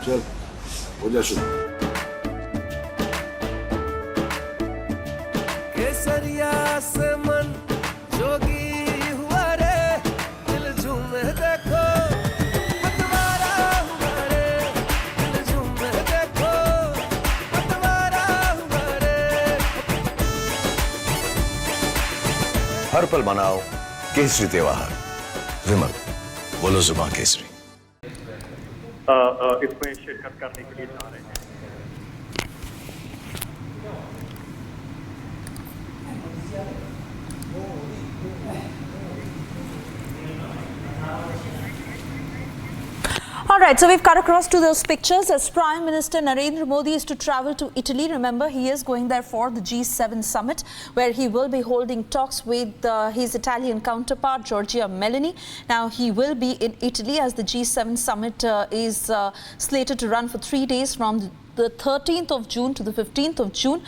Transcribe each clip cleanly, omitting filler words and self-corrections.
चल हो जा शुरू। केसरिया से मन जोगी हुआ रे, दिल झूमे देखो पतवारा हुआ रे, दिल झूमे देखो पतवारा हुआ रे। हर पल मनाओ केसरी त्योहार। विमल, बोलो जुबान केसरी। इसमें शिरकत करने के लिए जा रहे हैं। All right, so we've cut across to those pictures as Prime Minister Narendra Modi is to travel to Italy. Remember, he is going there for the G7 summit, where he will be holding talks with his Italian counterpart, Giorgia Meloni. Now, he will be in Italy as the G7 summit is slated to run for 3 days from the 13th of June to the 15th of June.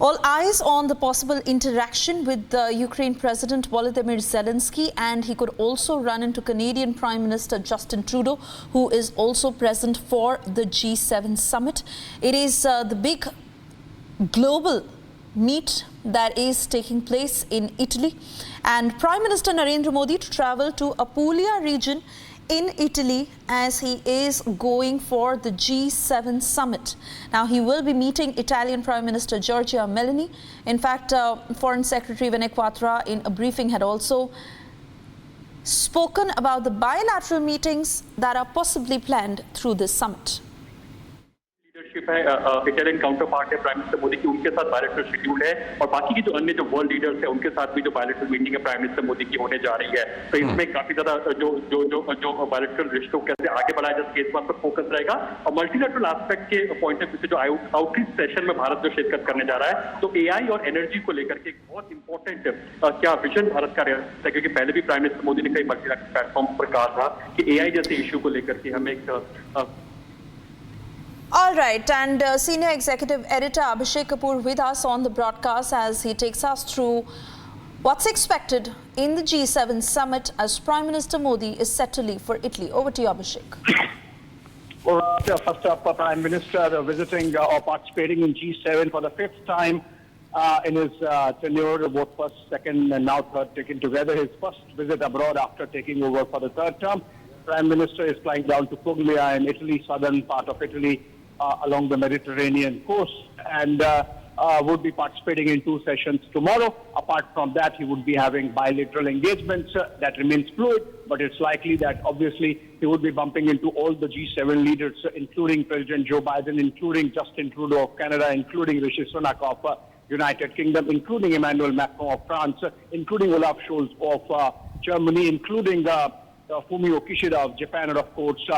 All eyes on the possible interaction with the Ukraine President Volodymyr Zelensky, and he could also run into Canadian Prime Minister Justin Trudeau, who is also present for the G7 summit. It is the big global meet that is taking place in Italy, and Prime Minister Narendra Modi to travel to Apulia region in Italy as he is going for the G7 summit. Now, he will be meeting Italian Prime Minister Giorgia Meloni. In fact, Foreign Secretary Vinay Quatra in a briefing had also spoken about the bilateral meetings that are possibly planned through this summit. Leadership है, Italian counter part है prime minister Modi की, उनके साथ bilateral schedule है, और बाकी की जो अन्य जो वर्ल्ड लीडर्स है उनके साथ भी जो बायलैटरल मीटिंग है प्राइम मिनिस्टर मोदी की होने जा रही है। तो इसमें काफी ज्यादा जो जो जो जो बायलैटरल रिश्तों कैसे आगे बढ़ाया जाए इस बात पर फोकस रहेगा, और मल्टीलैटरल एस्पेक्ट के पॉइंट ऑफ व्यू से जो आउटरीच सेशन में भारत जो शिरकत करने जा रहा है, तो एआई और एनर्जी को लेकर के एक बहुत इंपॉर्टेंट क्या विजन भारत का रहता है, क्योंकि पहले भी प्राइम मिनिस्टर मोदी ने कई मल्टीलैटरल प्लेटफॉर्म पर कहा था कि एआई जैसे इश्यू को लेकर के हमें एक All right, and Senior Executive Editor Abhishek Kapoor with us on the broadcast as he takes us through what's expected in the G7 summit as Prime Minister Modi is set to leave for Italy. Over to you, Abhishek. Well, first up, Prime Minister visiting or participating in G7 for the 5th time in his tenure, both first, second, and now third taken together. His first visit abroad after taking over for the 3rd term. Prime Minister is flying down to Puglia in Italy, southern part of Italy, along the Mediterranean coast, and would be participating in 2 sessions tomorrow. Apart from that, he would be having bilateral engagements that remains fluid, but it's likely that obviously he would be bumping into all the G7 leaders, including President Joe Biden, including Justin Trudeau of Canada, including Rishi Sunak of United Kingdom, including Emmanuel Macron of France, including Olaf Scholz of Germany, including Fumio Kishida of Japan, and of course,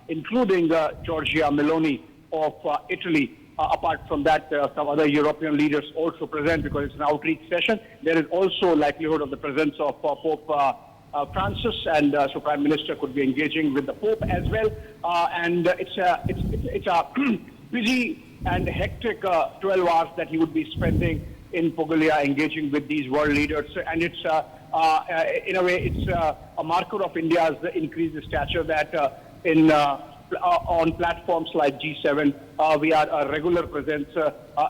including Giorgia Meloni of Italy. Apart from that, some other European leaders also present because it's an outreach session. There is also likelihood of the presence of Pope Francis, and so Prime Minister could be engaging with the Pope as well. And it's a busy and hectic 12 hours that he would be spending in Puglia engaging with these world leaders, and it's in a way it's a marker of India's increased stature that on platforms like G7 we are a regular presence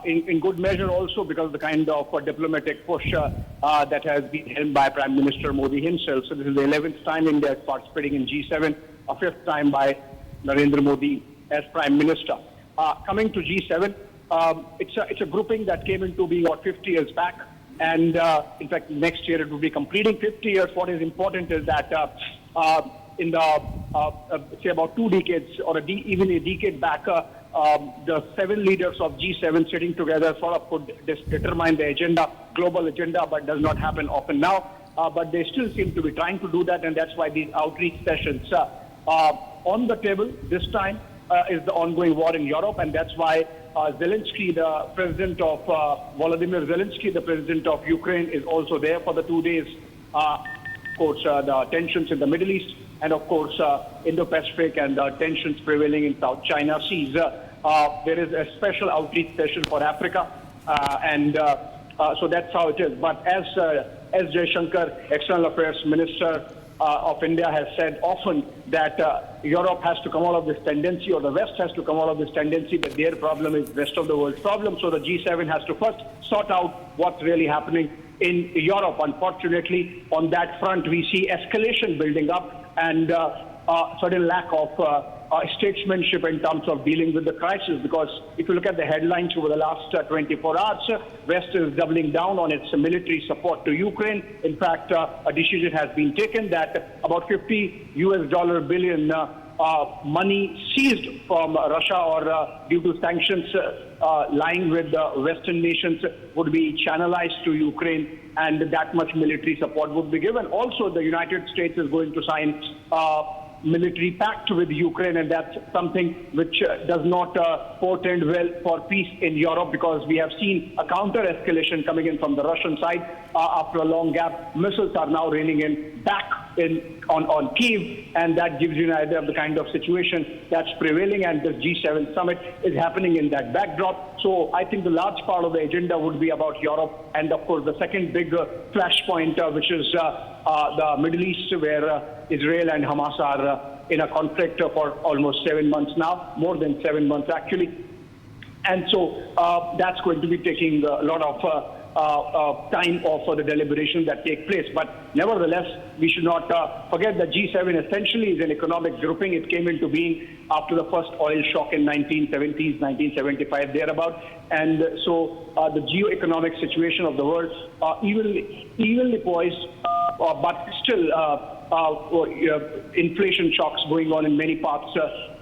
in good measure also because of the kind of diplomatic push that has been held by Prime Minister Modi himself. So this is the 11th time India is participating in G7, a 5th time by Narendra Modi as Prime Minister. Coming to G7, it's a grouping that came into being 50 years back, and in fact next year it will be completing 50 years. What is important is that in the say about 2 decades or even a decade back, the 7 leaders of G7 sitting together sort of could determine the agenda, global agenda, but does not happen often now. But they still seem to be trying to do that, and that's why these outreach sessions on the table this time is the ongoing war in Europe, and that's why Zelensky, the president of Volodymyr Zelensky, the president of Ukraine, is also there for the 2 days. Of course, the tensions in the Middle East, and of course, Indo-Pacific and the tensions prevailing in South China Seas. There is a special outreach session for Africa, and so that's how it is. But as Jaishankar, External Affairs Minister, of India has said often that Europe has to come out of this tendency, or the West has to come out of this tendency that their problem is rest of the world's problem. So the G7 has to first sort out what's really happening in Europe. Unfortunately, on that front, we see escalation building up and certain lack of statesmanship in terms of dealing with the crisis, because if you look at the headlines over the last 24 hours, West is doubling down on its military support to Ukraine. In fact, a decision has been taken that about $50 billion money seized from Russia or due to sanctions lying with Western nations would be channelized to Ukraine, and that much military support would be given. Also, the United States is going to sign military pact with Ukraine, and that's something which does not portend well for peace in Europe, because we have seen a counter-escalation coming in from the Russian side after a long gap. Missiles are now raining in back on Kiev, and that gives you an idea of the kind of situation that's prevailing, and the G7 summit is happening in that backdrop. So I think the large part of the agenda would be about Europe, and of course the second big flashpoint, which is the Middle East, where Israel and Hamas are in a conflict for almost 7 months now, more than 7 months actually. And so that's going to be taking a lot of time for the deliberations that take place. But nevertheless, we should not forget that G7 essentially is an economic grouping. It came into being after the first oil shock in 1970s, 1975, thereabout. And so the geo-economic situation of the world evenly poised, but still inflation shocks going on in many parts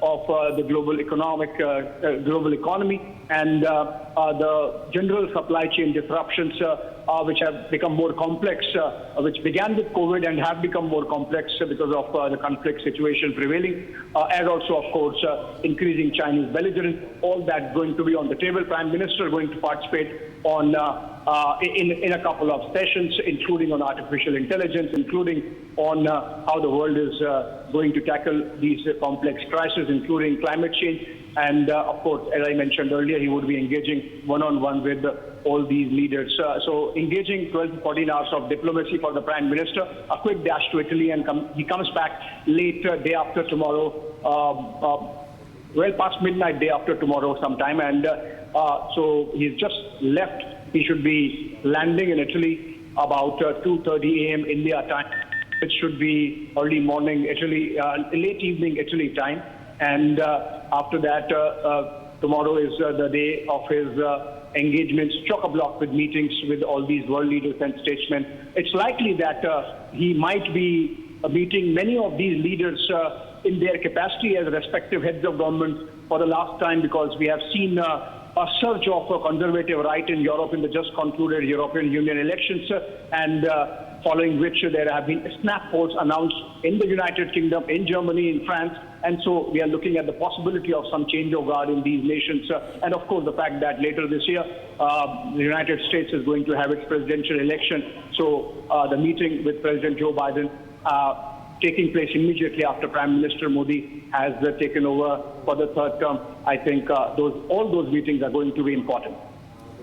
of the global economy, and the general supply chain disruptions which have become more complex, which began with COVID and have become more complex because of the conflict situation prevailing, and also, of course, increasing Chinese belligerence. All that going to be on the table. Prime Minister going to participate on in a couple of sessions, including on artificial intelligence, including on how the world is going to tackle these complex crises, including climate change. And of course, as I mentioned earlier, he would be engaging one-on-one with all these leaders. So engaging 12 to 14 hours of diplomacy for the Prime Minister, a quick dash to Italy, and he comes back late day after tomorrow, well past midnight day after tomorrow sometime. And so he's just left. He should be landing in Italy about 2:30 a.m. India time. It should be early morning Italy, late evening Italy time. And after that, tomorrow is the day of his engagements, chock-a-block with meetings with all these world leaders and statesmen. It's likely that he might be meeting many of these leaders in their capacity as respective heads of government for the last time, because we have seen a surge of a conservative right in Europe in the just concluded European Union elections, and following which there have been snap polls announced in the United Kingdom, in Germany, in France. And so we are looking at the possibility of some change of guard in these nations. And of course, the fact that later this year, the United States is going to have its presidential election. So the meeting with President Joe Biden taking place immediately after Prime Minister Modi has taken over for the third term, I think all those meetings are going to be important.